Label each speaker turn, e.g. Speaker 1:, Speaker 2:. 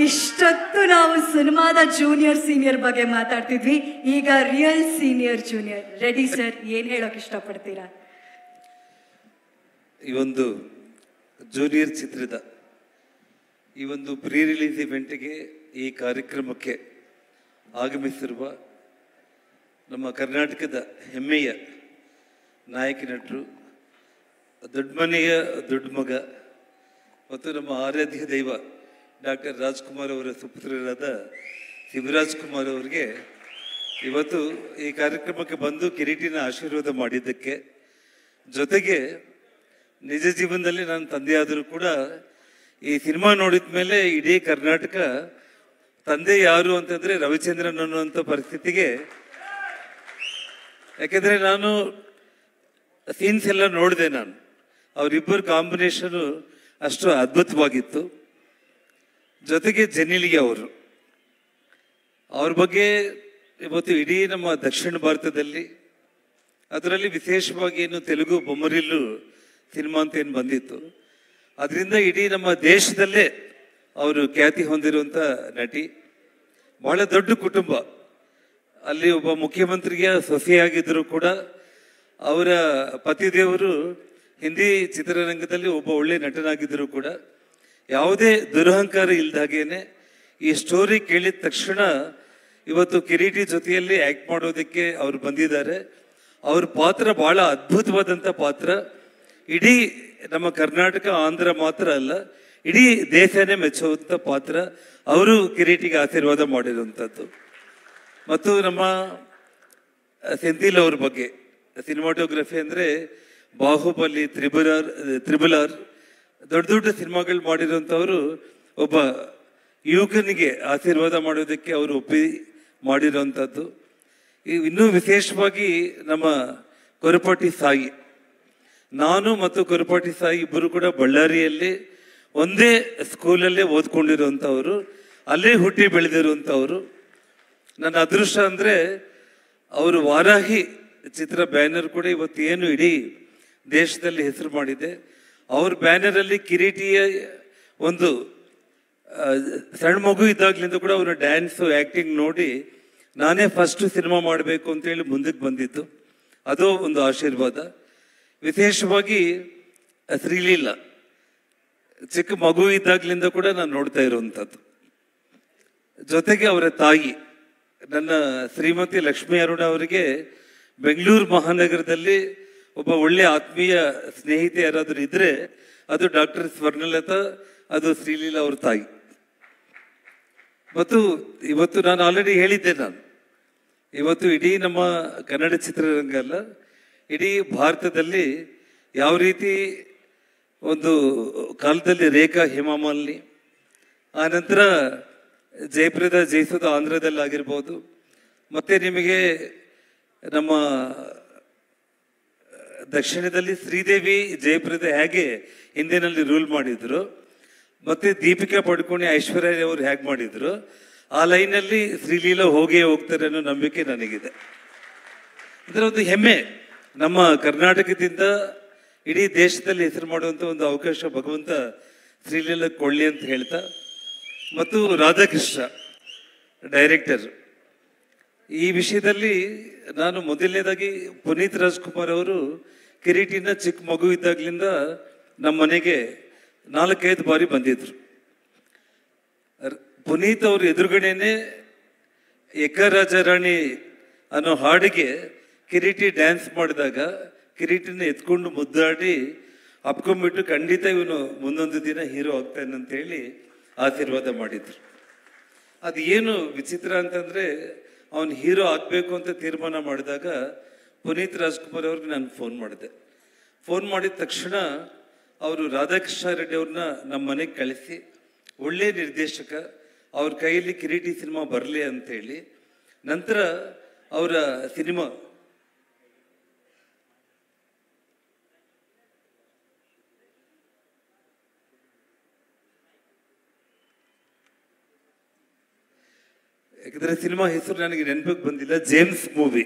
Speaker 1: ಇಷ್ಟೊತ್ತು ನಾವು ಸಿನಿಮಾದ ಜೂನಿಯರ್ ಸೀನಿಯರ್ ಬಗ್ಗೆ ಮಾತಾಡ್ತಿದ್ವಿ. ಈಗ real senior junior ready sir, ಏನ್ ಹೇಳೋಕೆ ಇಷ್ಟಪಡ್ತೀರಾ?
Speaker 2: ಈ ಒಂದು ಜೂನಿಯರ್ ಚಿತ್ರದ ಈ ಒಂದು ಪ್ರೀ ರಿಲೀಸ್ ಇವೆಂಟ್ಗೆ, ಈ ಕಾರ್ಯಕ್ರಮಕ್ಕೆ ಆಗಮಿಸಿರುವ ನಮ್ಮ ಕರ್ನಾಟಕದ ಹೆಮ್ಮೆಯ ನಾಯಕ ನಟರು, ದೊಡ್ಡ ಮನೆಯ ದೊಡ್ಡ ಮಗ ಮತ್ತು ನಮ್ಮ ಆರಾಧ್ಯ ದೈವ ಡಾಕ್ಟರ್ ರಾಜ್ಕುಮಾರ್ ಅವರ ಸುಪುತ್ರರಾದ ಶಿವರಾಜ್ ಕುಮಾರ್ ಅವರಿಗೆ ಇವತ್ತು ಈ ಕಾರ್ಯಕ್ರಮಕ್ಕೆ ಬಂದು ಕಿರೀಟಿನ ಆಶೀರ್ವಾದ ಮಾಡಿದ್ದಕ್ಕೆ, ಜೊತೆಗೆ ನಿಜ ಜೀವನದಲ್ಲಿ ನನ್ನ ತಂದೆಯಾದರೂ ಕೂಡ ಈ ಸಿನಿಮಾ ನೋಡಿದ ಮೇಲೆ ಇಡೀ ಕರ್ನಾಟಕ ತಂದೆ ಯಾರು ಅಂತಂದರೆ ರವಿಚಂದ್ರನ್ ಅನ್ನುವಂಥ ಪರಿಸ್ಥಿತಿಗೆ, ಯಾಕೆಂದರೆ ನಾನು ಸೀನ್ಸ್ ಎಲ್ಲ ನೋಡಿದೆ. ನಾನು ಅವರಿಬ್ಬರ ಕಾಂಬಿನೇಷನು ಅಷ್ಟು ಅದ್ಭುತವಾಗಿತ್ತು. ಜೊತೆಗೆ ಜನಿಲಿಗೆ ಅವ್ರ ಬಗ್ಗೆ ಇವತ್ತು ಇಡೀ ನಮ್ಮ ದಕ್ಷಿಣ ಭಾರತದಲ್ಲಿ, ಅದರಲ್ಲಿ ವಿಶೇಷವಾಗಿ ಏನು ತೆಲುಗು ಬೊಮ್ಮರಿಲ್ಲು ಸಿನಿಮಾ ಅಂತ ಏನು ಬಂದಿತ್ತು, ಅದರಿಂದ ಇಡೀ ನಮ್ಮ ದೇಶದಲ್ಲೇ ಅವರು ಖ್ಯಾತಿ ಹೊಂದಿರುವಂಥ ನಟಿ. ಬಹಳ ದೊಡ್ಡ ಕುಟುಂಬ. ಅಲ್ಲಿ ಒಬ್ಬ ಮುಖ್ಯಮಂತ್ರಿಗೆ ಸೊಸೆಯಾಗಿದ್ದರೂ ಕೂಡ ಅವರ ಪತಿದೇವರು ಹಿಂದಿ ಚಿತ್ರರಂಗದಲ್ಲಿ ಒಬ್ಬ ಒಳ್ಳೆ ನಟನಾಗಿದ್ದರೂ ಕೂಡ ಯಾವುದೇ ದುರಹಂಕಾರ ಇಲ್ದಾಗೇನೆ ಈ ಸ್ಟೋರಿ ಕೇಳಿದ ತಕ್ಷಣ ಇವತ್ತು ಕಿರೀಟಿ ಜೊತೆಯಲ್ಲಿ ಆ್ಯಕ್ಟ್ ಮಾಡೋದಕ್ಕೆ ಅವ್ರು ಬಂದಿದ್ದಾರೆ. ಅವ್ರ ಪಾತ್ರ ಬಹಳ ಅದ್ಭುತವಾದಂಥ ಪಾತ್ರ. ಇಡೀ ನಮ್ಮ ಕರ್ನಾಟಕ ಆಂಧ್ರ ಮಾತ್ರ ಅಲ್ಲ, ಇಡೀ ದೇಶನೇ ಮೆಚ್ಚುವಂಥ ಪಾತ್ರ. ಅವರು ಕಿರೀಟಿಗೆ ಆಶೀರ್ವಾದ ಮಾಡಿರುವಂಥದ್ದು. ಮತ್ತು ನಮ್ಮ ಸೆಂಥಿಲ್ ಅವ್ರ ಬಗ್ಗೆ ಸಿನಿಮಾಟೋಗ್ರಫಿ ಅಂದರೆ ಬಾಹುಬಲಿ, ತ್ರಿಬಲ್ ಆರ್ ದೊಡ್ಡ ದೊಡ್ಡ ಸಿನಿಮಾಗಳು ಮಾಡಿರುವಂಥವರು. ಒಬ್ಬ ಯುವಕನಿಗೆ ಆಶೀರ್ವಾದ ಮಾಡೋದಕ್ಕೆ ಅವರು ಒಪ್ಪಿ ಮಾಡಿರುವಂಥದ್ದು. ಇನ್ನೂ ವಿಶೇಷವಾಗಿ ನಮ್ಮ ಕೊರಪಾಟಿ ಸಾಯಿ, ನಾನು ಮತ್ತು ಕೊರಪಾಟಿ ಸಾಯಿ ಇಬ್ಬರು ಕೂಡ ಬಳ್ಳಾರಿಯಲ್ಲಿ ಒಂದೇ ಸ್ಕೂಲಲ್ಲೇ ಓದ್ಕೊಂಡಿರುವಂಥವರು, ಅಲ್ಲೇ ಹುಟ್ಟಿ ಬೆಳೆದಿರುವಂಥವರು. ನನ್ನ ಅದೃಷ್ಟ ಅಂದರೆ ಅವರು ವಾರಾಹಿ ಚಿತ್ರ ಬ್ಯಾನರ್ ಕೂಡ ಇವತ್ತು ಏನು ಇಡೀ ದೇಶದಲ್ಲಿ ಹೆಸರು ಮಾಡಿದೆ. ಅವ್ರ ಬ್ಯಾನರಲ್ಲಿ ಕಿರೀಟಿಯ ಒಂದು ಸಣ್ಣ ಮಗು ಇದ್ದಾಗಲಿಂದ ಕೂಡ ಅವರ ಡ್ಯಾನ್ಸು ಆ್ಯಕ್ಟಿಂಗ್ ನೋಡಿ ನಾನೇ ಫಸ್ಟ್ ಸಿನಿಮಾ ಮಾಡಬೇಕು ಅಂತೇಳಿ ಮುಂದಕ್ಕೆ ಬಂದಿದ್ದು. ಅದು ಒಂದು ಆಶೀರ್ವಾದ. ವಿಶೇಷವಾಗಿ ಶ್ರೀಲೀಲಾ ಚಿಕ್ಕ ಮಗು ಇದ್ದಾಗಲಿಂದ ಕೂಡ ನಾನು ನೋಡ್ತಾ ಇರುವಂಥದ್ದು. ಜೊತೆಗೆ ಅವರ ತಾಯಿ ನನ್ನ ಶ್ರೀಮತಿ ಲಕ್ಷ್ಮೀ ಅರುಣ ಅವರಿಗೆ ಬೆಂಗಳೂರು ಮಹಾನಗರದಲ್ಲಿ ಒಬ್ಬ ಒಳ್ಳೆ ಆತ್ಮೀಯ ಸ್ನೇಹಿತೆ ಯಾರಾದರೂ ಇದ್ದರೆ ಅದು ಡಾಕ್ಟರ್ ಸ್ವರ್ಣಲತಾ, ಅದು ಶ್ರೀಲೀಲಾ ಅವ್ರ ತಾಯಿ. ಮತ್ತು ಇವತ್ತು ನಾನು ಆಲ್ರೆಡಿ ಹೇಳಿದ್ದೆ, ನಾನು ಇವತ್ತು ಇಡೀ ನಮ್ಮ ಕನ್ನಡ ಚಿತ್ರರಂಗ ಅಲ್ಲ, ಇಡೀ ಭಾರತದಲ್ಲಿ ಯಾವ ರೀತಿ ಒಂದು ಕಾಲದಲ್ಲಿ ರೇಖಾ ಹೇಮಾಮಾಲಿನಿ, ಆ ನಂತರ ಜಯಪ್ರದಾ ಜಯಿಸೋದು ಆಂಧ್ರದಲ್ಲಿ ಆಗಿರ್ಬೋದು, ಮತ್ತು ನಿಮಗೆ ನಮ್ಮ ದಕ್ಷಿಣದಲ್ಲಿ ಶ್ರೀದೇವಿ ಜಯಪ್ರದಾ ಹೇಗೆ ಹಿಂದಿನಲ್ಲಿ ರೂಲ್ ಮಾಡಿದ್ರು, ಮತ್ತು ದೀಪಿಕಾ ಪಡುಕೋಣೆ ಐಶ್ವರ್ಯ ಅವರು ಹೇಗೆ ಮಾಡಿದ್ರು, ಆ ಲೈನಲ್ಲಿ ಶ್ರೀಲೀಲಾ ಹೋಗ್ತಾರೆ ಅನ್ನೋ ನಂಬಿಕೆ ನನಗಿದೆ. ಇದರ ಒಂದು ಹೆಮ್ಮೆ ನಮ್ಮ ಕರ್ನಾಟಕದಿಂದ ಇಡೀ ದೇಶದಲ್ಲಿ ಹೆಸರು ಮಾಡುವಂಥ ಒಂದು ಅವಕಾಶ ಭಗವಂತ ಶ್ರೀಲೀಲಾ ಕೊಳ್ಳಿ ಅಂತ ಹೇಳ್ತಾ, ಮತ್ತು ರಾಧಾಕೃಷ್ಣ ಡೈರೆಕ್ಟರ್, ಈ ವಿಷಯದಲ್ಲಿ ನಾನು ಮೊದಲನೇದಾಗಿ ಪುನೀತ್ ರಾಜ್ಕುಮಾರ್ ಅವರು ಕಿರೀಟಿನ ಚಿಕ್ಕ ಮಗು ಇದ್ದಾಗಲಿಂದ ನಮ್ಮ ಮನೆಗೆ 4-5 ಬಾರಿ ಬಂದಿದ್ರು. ಪುನೀತ್ ಅವರು ಎದುರುಗಡೆನೆ ಎಕ್ಕ ರಾಜಾರಾಣಿ ಅನ್ನೋ ಹಾಡಿಗೆ ಕಿರೀಟಿ ಡ್ಯಾನ್ಸ್ ಮಾಡಿದಾಗ ಕಿರೀಟಿನ ಎತ್ಕೊಂಡು ಮುದ್ದಾಡಿ ಅಪ್ಕೊಂಡ್ಬಿಟ್ಟು ಖಂಡಿತ ಇವನು ಮುಂದೊಂದು ದಿನ ಹೀರೋ ಆಗ್ತಾನೆ ಅಂತೇಳಿ ಆಶೀರ್ವಾದ ಮಾಡಿದ್ರು. ಅದು ಏನು ವಿಚಿತ್ರ ಅಂತಂದರೆ, ಅವನು ಹೀರೋ ಆಗಬೇಕು ಅಂತ ತೀರ್ಮಾನ ಮಾಡಿದಾಗ ಪುನೀತ್ ರಾಜ್ಕುಮಾರ್ ಅವ್ರಿಗೆ ನಾನು ಫೋನ್ ಮಾಡಿದೆ. ಫೋನ್ ಮಾಡಿದ ತಕ್ಷಣ ಅವರು ರಾಧಾಕೃಷ್ಣ ರೆಡ್ಡಿ ಅವ್ರನ್ನ ನಮ್ಮ ಮನೆಗೆ ಕಳಿಸಿ, ಒಳ್ಳೆಯ ನಿರ್ದೇಶಕ, ಅವ್ರ ಕೈಯಲ್ಲಿ ಕಿರೀಟಿ ಸಿನಿಮಾ ಬರಲಿ ಅಂತೇಳಿ, ನಂತರ ಅವರ ಸಿನಿಮಾ ಯಾಕಂದರೆ ಸಿನಿಮಾ ಹೆಸರು ನನಗೆ ನೆನಪಿಗೆ ಬಂದಿಲ್ಲ, ಜೇಮ್ಸ್ ಮೂವಿ.